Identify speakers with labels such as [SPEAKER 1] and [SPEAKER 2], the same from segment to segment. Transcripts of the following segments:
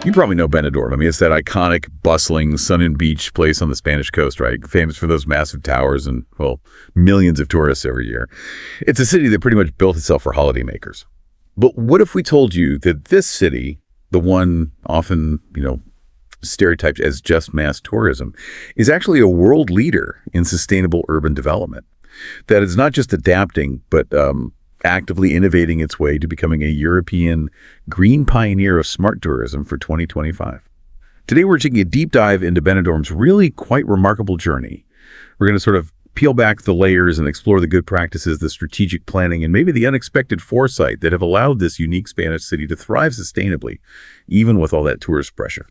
[SPEAKER 1] You probably know Benidorm. I mean, it's that iconic, bustling, sun and beach place on the Spanish coast, right? Famous for those massive towers and, well, millions of tourists every year. It's a city that pretty much built itself for holidaymakers. But what if we told you that this city, the one often, stereotyped as just mass tourism, is actually a world leader in sustainable urban development? That it's not just adapting, but actively innovating its way to becoming a European green pioneer of smart tourism for 2025. Today, we're taking a deep dive into Benidorm's really quite remarkable journey. We're going to sort of peel back the layers and explore the good practices, the strategic planning, and maybe the unexpected foresight that have allowed this unique Spanish city to thrive sustainably, even with all that tourist pressure.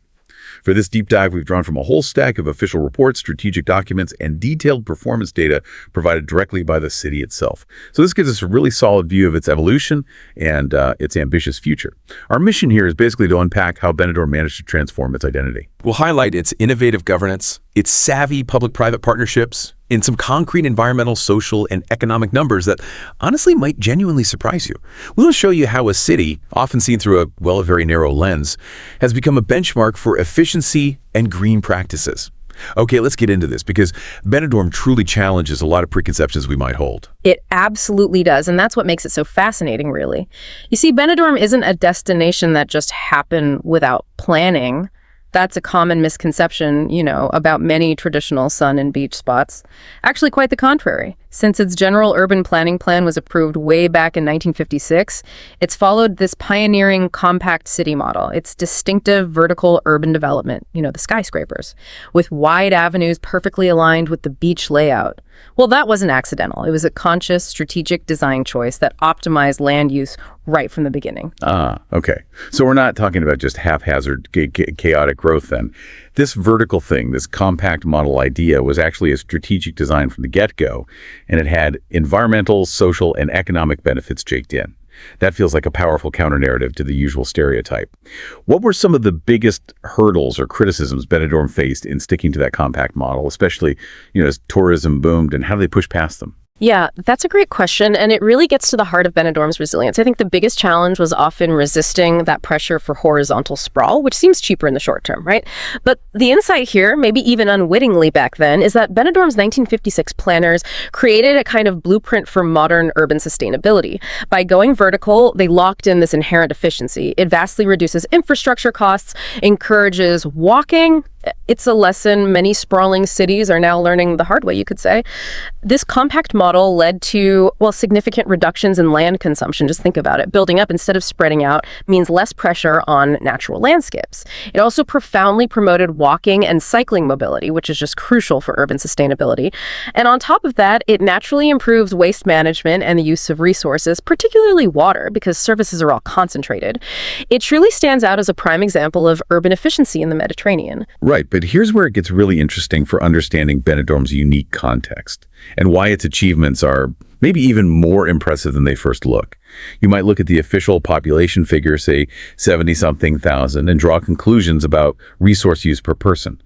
[SPEAKER 1] For this deep dive, we've drawn from a whole stack of official reports, strategic documents, and detailed performance data provided directly by the city itself. So this gives us a really solid view of its evolution and its ambitious future. Our mission here is basically to unpack how Benidorm managed to transform its identity.
[SPEAKER 2] We'll highlight its innovative governance, its savvy public-private partnerships, and some concrete environmental, social, and economic numbers that honestly might genuinely surprise you. We'll show you how a city, often seen through a very narrow lens, has become a benchmark for efficiency and green practices. Okay, let's get into this because Benidorm truly challenges a lot of preconceptions we might hold.
[SPEAKER 3] It absolutely does, and that's what makes it so fascinating, really. You see, Benidorm isn't a destination that just happened without planning. That's a common misconception, about many traditional sun and beach spots. Actually, quite the contrary. Since its general urban planning plan was approved way back in 1956, it's followed this pioneering compact city model. It's distinctive vertical urban development, the skyscrapers, with wide avenues perfectly aligned with the beach layout. Well, that wasn't accidental. It was a conscious, strategic design choice that optimized land use right from the beginning.
[SPEAKER 1] Okay. So we're not talking about just haphazard, chaotic growth then. This vertical thing, this compact model idea, was actually a strategic design from the get-go, and it had environmental, social, and economic benefits baked in. That feels like a powerful counter-narrative to the usual stereotype. What were some of the biggest hurdles or criticisms Benidorm faced in sticking to that compact model, especially, as tourism boomed, and how do they push past them?
[SPEAKER 3] Yeah, that's a great question, and it really gets to the heart of Benidorm's resilience. I think the biggest challenge was often resisting that pressure for horizontal sprawl, which seems cheaper in the short term, right? But the insight here, maybe even unwittingly back then, is that Benidorm's 1956 planners created a kind of blueprint for modern urban sustainability. By going vertical, they locked in this inherent efficiency. It vastly reduces infrastructure costs, encourages walking. It's a lesson many sprawling cities are now learning the hard way, you could say. This compact model led to, significant reductions in land consumption. Just think about it. Building up instead of spreading out means less pressure on natural landscapes. It also profoundly promoted walking and cycling mobility, which is just crucial for urban sustainability. And on top of that, it naturally improves waste management and the use of resources, particularly water, because services are all concentrated. It truly stands out as a prime example of urban efficiency in the Mediterranean.
[SPEAKER 1] Right, but here's where it gets really interesting for understanding Benidorm's unique context and why its achievements are maybe even more impressive than they first look. You might look at the official population figure, say 70-something thousand, and draw conclusions about resource use per person.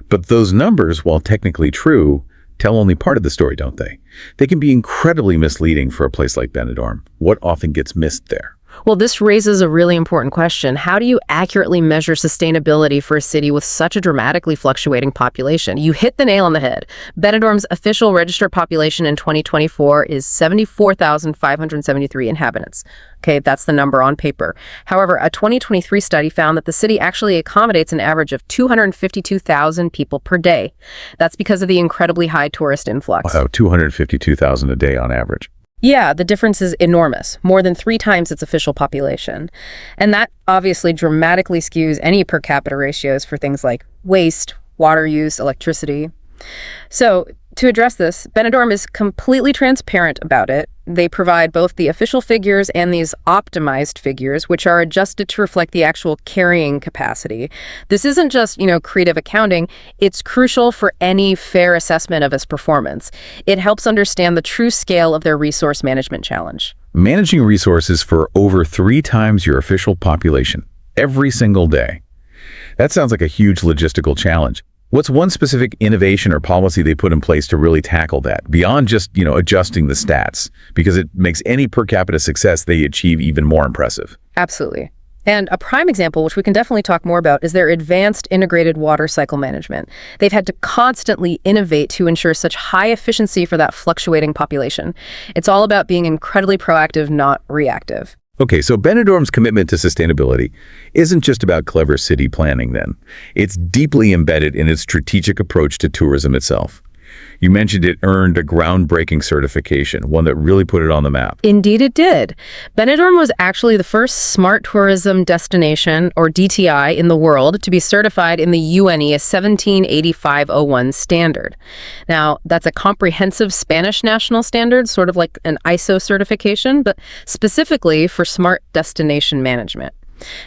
[SPEAKER 1] But those numbers, while technically true, tell only part of the story, don't they? They can be incredibly misleading for a place like Benidorm. What often gets missed there?
[SPEAKER 3] Well, this raises a really important question. How do you accurately measure sustainability for a city with such a dramatically fluctuating population? You hit the nail on the head. Benidorm's official registered population in 2024 is 74,573 inhabitants. Okay, that's the number on paper. However, a 2023 study found that the city actually accommodates an average of 252,000 people per day. That's because of the incredibly high tourist influx.
[SPEAKER 1] Wow, 252,000 a day on average.
[SPEAKER 3] Yeah, the difference is enormous, more than 3 times its official population. And that obviously dramatically skews any per capita ratios for things like waste, water use, electricity. So, to address this, Benidorm is completely transparent about it. They provide both the official figures and these optimized figures, which are adjusted to reflect the actual carrying capacity. This isn't just, creative accounting. It's crucial for any fair assessment of its performance. It helps understand the true scale of their resource management challenge.
[SPEAKER 1] Managing resources for over 3 times your official population every single day. That sounds like a huge logistical challenge. What's one specific innovation or policy they put in place to really tackle that, beyond just, adjusting the stats? Because it makes any per capita success they achieve even more impressive.
[SPEAKER 3] Absolutely. And a prime example, which we can definitely talk more about, is their advanced integrated water cycle management. They've had to constantly innovate to ensure such high efficiency for that fluctuating population. It's all about being incredibly proactive, not reactive.
[SPEAKER 1] Okay, so Benidorm's commitment to sustainability isn't just about clever city planning then. It's deeply embedded in its strategic approach to tourism itself. You mentioned it earned a groundbreaking certification, one that really put it on the map.
[SPEAKER 3] Indeed it did. Benidorm was actually the first smart tourism destination, or DTI, in the world to be certified in the UNE 178501 standard. Now, that's a comprehensive Spanish national standard, sort of like an ISO certification, but specifically for smart destination management.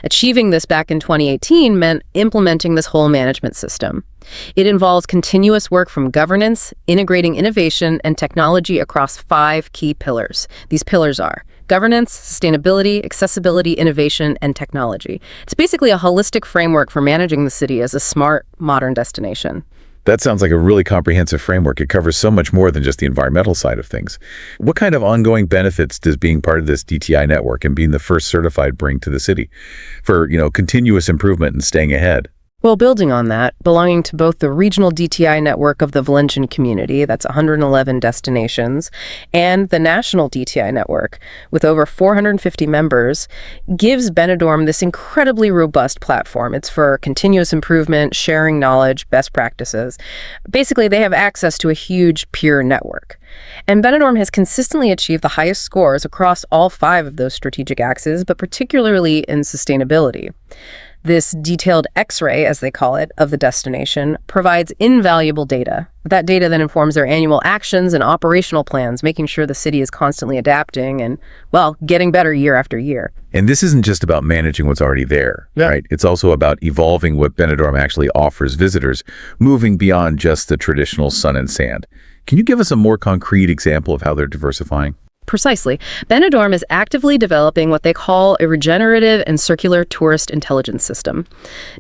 [SPEAKER 3] Achieving this back in 2018 meant implementing this whole management system. It involves continuous work from governance, integrating innovation, and technology across 5 key pillars. These pillars are governance, sustainability, accessibility, innovation, and technology. It's basically a holistic framework for managing the city as a smart, modern destination.
[SPEAKER 1] That sounds like a really comprehensive framework. It covers so much more than just the environmental side of things. What kind of ongoing benefits does being part of this DTI network and being the first certified bring to the city for, continuous improvement and staying ahead?
[SPEAKER 3] Well, building on that, belonging to both the regional DTI network of the Valencian community, that's 111 destinations, and the national DTI network, with over 450 members, gives Benidorm this incredibly robust platform. It's for continuous improvement, sharing knowledge, best practices. Basically, they have access to a huge peer network. And Benidorm has consistently achieved the highest scores across all 5 of those strategic axes, but particularly in sustainability. This detailed X-ray, as they call it, of the destination provides invaluable data. That data then informs their annual actions and operational plans, making sure the city is constantly adapting and, getting better year after year.
[SPEAKER 1] And this isn't just about managing what's already there, right? It's also about evolving what Benidorm actually offers visitors, moving beyond just the traditional sun and sand. Can you give us a more concrete example of how they're diversifying?
[SPEAKER 3] Precisely. Benidorm is actively developing what they call a regenerative and circular tourist intelligence system.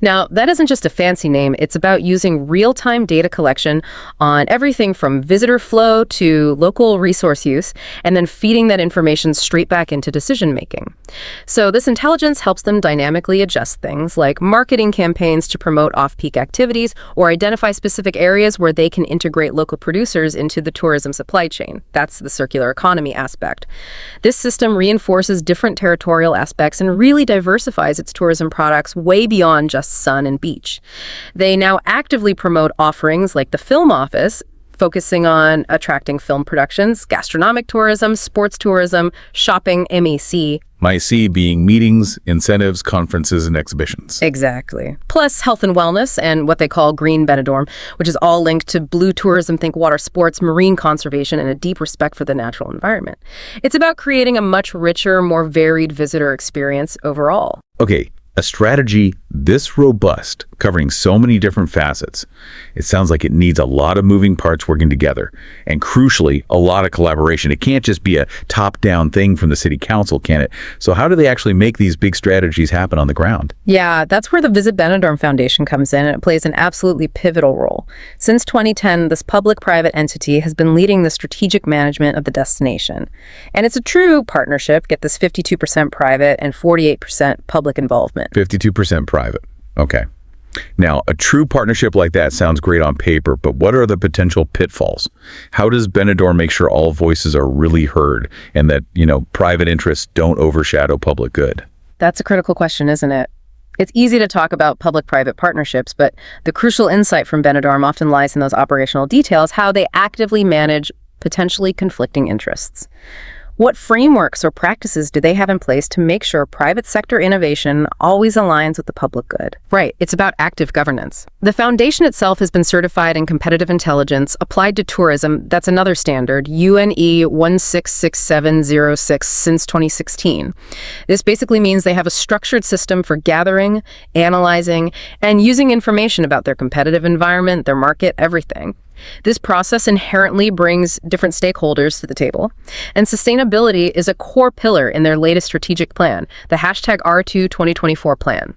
[SPEAKER 3] Now, that isn't just a fancy name. It's about using real-time data collection on everything from visitor flow to local resource use, and then feeding that information straight back into decision-making. So this intelligence helps them dynamically adjust things like marketing campaigns to promote off-peak activities or identify specific areas where they can integrate local producers into the tourism supply chain. That's the circular economy aspect. This system reinforces different territorial aspects and really diversifies its tourism products way beyond just sun and beach. They now actively promote offerings like the Film Office, focusing on attracting film productions, gastronomic tourism, sports tourism, shopping, MEC.
[SPEAKER 1] MIC being meetings, incentives, conferences, and exhibitions.
[SPEAKER 3] Exactly. Plus health and wellness and what they call Green Benidorm, which is all linked to blue tourism, think water sports, marine conservation, and a deep respect for the natural environment. It's about creating a much richer, more varied visitor experience overall.
[SPEAKER 1] Okay, a strategy this robust, covering so many different facets, it sounds like it needs a lot of moving parts working together, and crucially, a lot of collaboration. It can't just be a top-down thing from the city council, can it? So how do they actually make these big strategies happen on the ground?
[SPEAKER 3] Yeah, that's where the Visit Benidorm Foundation comes in, and it plays an absolutely pivotal role. Since 2010, this public-private entity has been leading the strategic management of the destination. And it's a true partnership, get this 52% private and 48% public involvement.
[SPEAKER 1] 52% private. Okay. Now, a true partnership like that sounds great on paper, but what are the potential pitfalls? How does Benidorm make sure all voices are really heard and that, private interests don't overshadow public good?
[SPEAKER 3] That's a critical question, isn't it? It's easy to talk about public-private partnerships, but the crucial insight from Benidorm often lies in those operational details, how they actively manage potentially conflicting interests. What frameworks or practices do they have in place to make sure private sector innovation always aligns with the public good? Right, it's about active governance. The foundation itself has been certified in competitive intelligence, applied to tourism, that's another standard, UNE 166706 since 2016. This basically means they have a structured system for gathering, analyzing, and using information about their competitive environment, their market, everything. This process inherently brings different stakeholders to the table, and sustainability is a core pillar in their latest strategic plan, the #R2 2024 plan.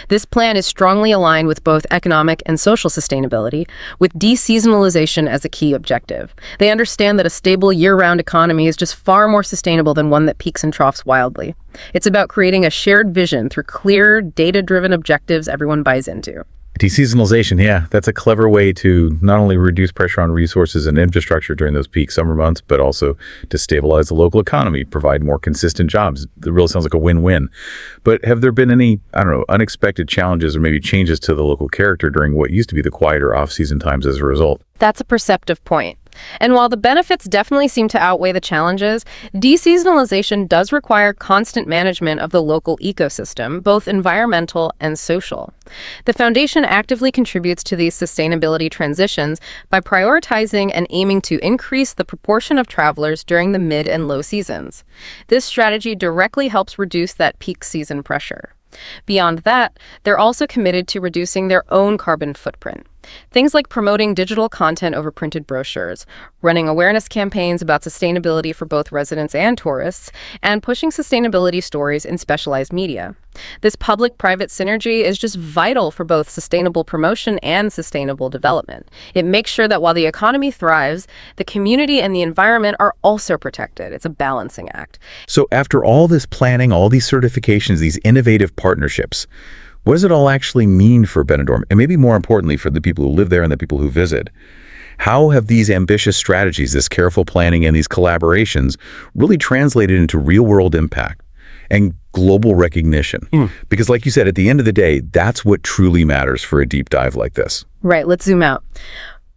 [SPEAKER 3] This plan is strongly aligned with both economic and social sustainability, with deseasonalization as a key objective. They understand that a stable year-round economy is just far more sustainable than one that peaks and troughs wildly. It's about creating a shared vision through clear, data-driven objectives everyone buys into.
[SPEAKER 1] Deseasonalization, yeah, that's a clever way to not only reduce pressure on resources and infrastructure during those peak summer months, but also to stabilize the local economy, provide more consistent jobs. It really sounds like a win-win. But have there been any, unexpected challenges or maybe changes to the local character during what used to be the quieter off-season times as a result?
[SPEAKER 3] That's a perceptive point. And while the benefits definitely seem to outweigh the challenges, deseasonalization does require constant management of the local ecosystem, both environmental and social. The foundation actively contributes to these sustainability transitions by prioritizing and aiming to increase the proportion of travelers during the mid and low seasons. This strategy directly helps reduce that peak season pressure. Beyond that, they're also committed to reducing their own carbon footprint. Things like promoting digital content over printed brochures, running awareness campaigns about sustainability for both residents and tourists, and pushing sustainability stories in specialized media. This public-private synergy is just vital for both sustainable promotion and sustainable development. It makes sure that while the economy thrives, the community and the environment are also protected. It's a balancing act.
[SPEAKER 1] So after all this planning, all these certifications, these innovative partnerships, what does it all actually mean for Benidorm? And maybe more importantly, for the people who live there and the people who visit. How have these ambitious strategies, this careful planning and these collaborations really translated into real-world impact and global recognition? Because like you said, at the end of the day, that's what truly matters for a deep dive like this.
[SPEAKER 3] Right, let's zoom out.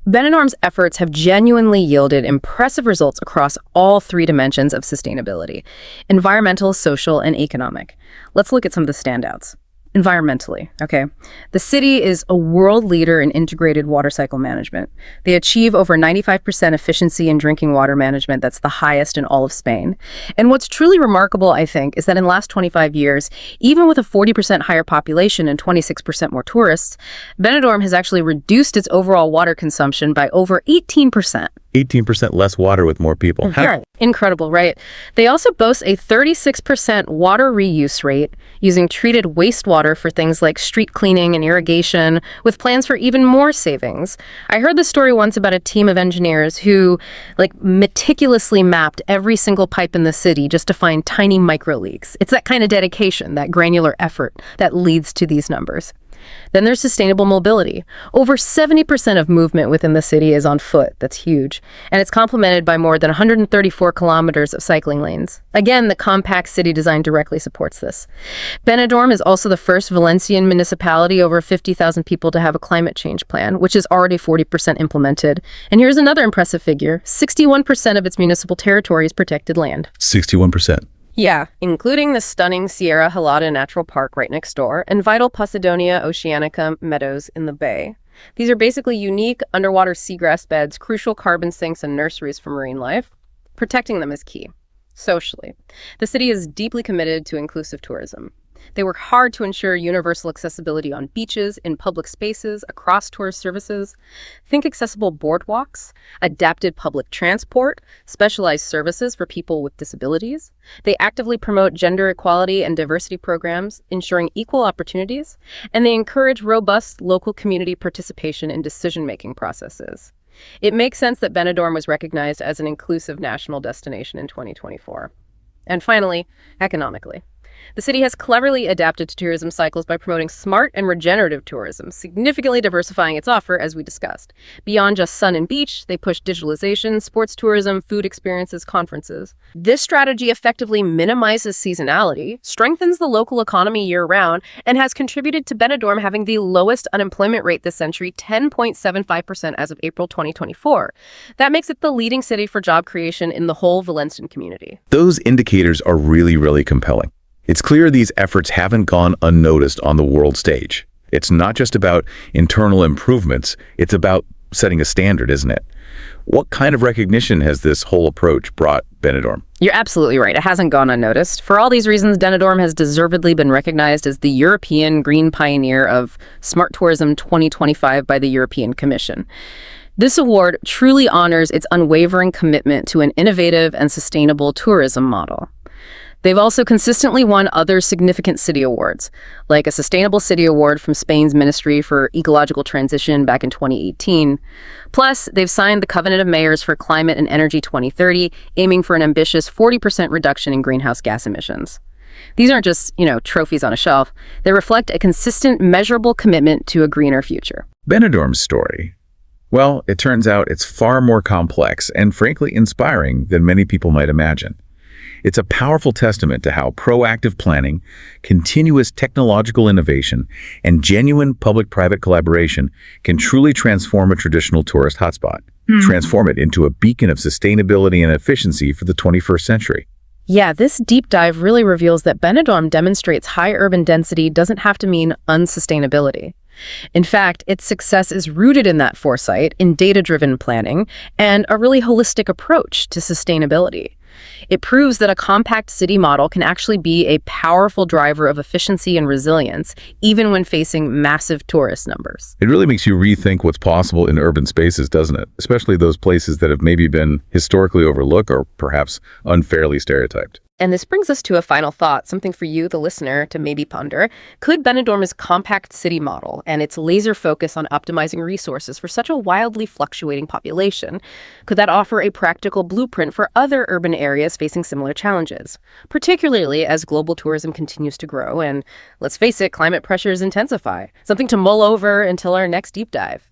[SPEAKER 3] Benidorm's efforts have genuinely yielded impressive results across all three dimensions of sustainability: environmental, social, and economic. Let's look at some of the standouts. Environmentally, okay? The city is a world leader in integrated water cycle management. They achieve over 95% efficiency in drinking water management. That's the highest in all of Spain. And what's truly remarkable, I think, is that in the last 25 years, even with a 40% higher population and 26% more tourists, Benidorm has actually reduced its overall water consumption by over 18%.
[SPEAKER 1] 18% less water with more people.
[SPEAKER 3] Incredible, right? They also boast a 36% water reuse rate, using treated wastewater for things like street cleaning and irrigation, with plans for even more savings. I heard this story once about a team of engineers who meticulously mapped every single pipe in the city just to find tiny micro leaks. It's that kind of dedication, that granular effort that leads to these numbers. Then there's sustainable mobility. Over 70% of movement within the city is on foot. That's huge. And it's complemented by more than 134 kilometers of cycling lanes. Again, the compact city design directly supports this. Benidorm is also the first Valencian municipality over 50,000 people to have a climate change plan, which is already 40% implemented. And here's another impressive figure: 61% of its municipal territory is protected land.
[SPEAKER 1] 61%.
[SPEAKER 3] Yeah, including the stunning Sierra Helada Natural Park right next door and vital Posidonia oceanica meadows in the bay. These are basically unique underwater seagrass beds, crucial carbon sinks, and nurseries for marine life. Protecting them is key. Socially, the city is deeply committed to inclusive tourism. They work hard to ensure universal accessibility on beaches, in public spaces, across tourist services. Think accessible boardwalks, adapted public transport, specialized services for people with disabilities. They actively promote gender equality and diversity programs, ensuring equal opportunities, and they encourage robust local community participation in decision-making processes. It makes sense that Benidorm was recognized as an inclusive national destination in 2024. And finally, economically. The city has cleverly adapted to tourism cycles by promoting smart and regenerative tourism, significantly diversifying its offer, as we discussed. Beyond just sun and beach, they push digitalization, sports tourism, food experiences, conferences. This strategy effectively minimizes seasonality, strengthens the local economy year-round, and has contributed to Benidorm having the lowest unemployment rate this century, 10.75% as of April 2024. That makes it the leading city for job creation in the whole Valencian community.
[SPEAKER 1] Those indicators are really, really compelling. It's clear these efforts haven't gone unnoticed on the world stage. It's not just about internal improvements, it's about setting a standard, isn't it? What kind of recognition has this whole approach brought Benidorm?
[SPEAKER 3] You're absolutely right. It hasn't gone unnoticed. For all these reasons, Benidorm has deservedly been recognized as the European Green Pioneer of Smart Tourism 2025 by the European Commission. This award truly honors its unwavering commitment to an innovative and sustainable tourism model. They've also consistently won other significant city awards, like a Sustainable City Award from Spain's Ministry for Ecological Transition back in 2018. Plus, they've signed the Covenant of Mayors for Climate and Energy 2030, aiming for an ambitious 40% reduction in greenhouse gas emissions. These aren't just, trophies on a shelf. They reflect a consistent, measurable commitment to a greener future.
[SPEAKER 1] Benidorm's story. Well, it turns out it's far more complex and frankly inspiring than many people might imagine. It's a powerful testament to how proactive planning, continuous technological innovation, and genuine public-private collaboration can truly transform a traditional tourist hotspot, transform it into a beacon of sustainability and efficiency for the 21st century.
[SPEAKER 3] Yeah, this deep dive really reveals that Benidorm demonstrates high urban density doesn't have to mean unsustainability. In fact, its success is rooted in that foresight, in data-driven planning, and a really holistic approach to sustainability. It proves that a compact city model can actually be a powerful driver of efficiency and resilience, even when facing massive tourist numbers.
[SPEAKER 1] It really makes you rethink what's possible in urban spaces, doesn't it? Especially those places that have maybe been historically overlooked or perhaps unfairly stereotyped.
[SPEAKER 3] And this brings us to a final thought, something for you, the listener, to maybe ponder. Could Benidorm's compact city model and its laser focus on optimizing resources for such a wildly fluctuating population, could that offer a practical blueprint for other urban areas facing similar challenges, particularly as global tourism continues to grow and, let's face it, climate pressures intensify? Something to mull over until our next deep dive.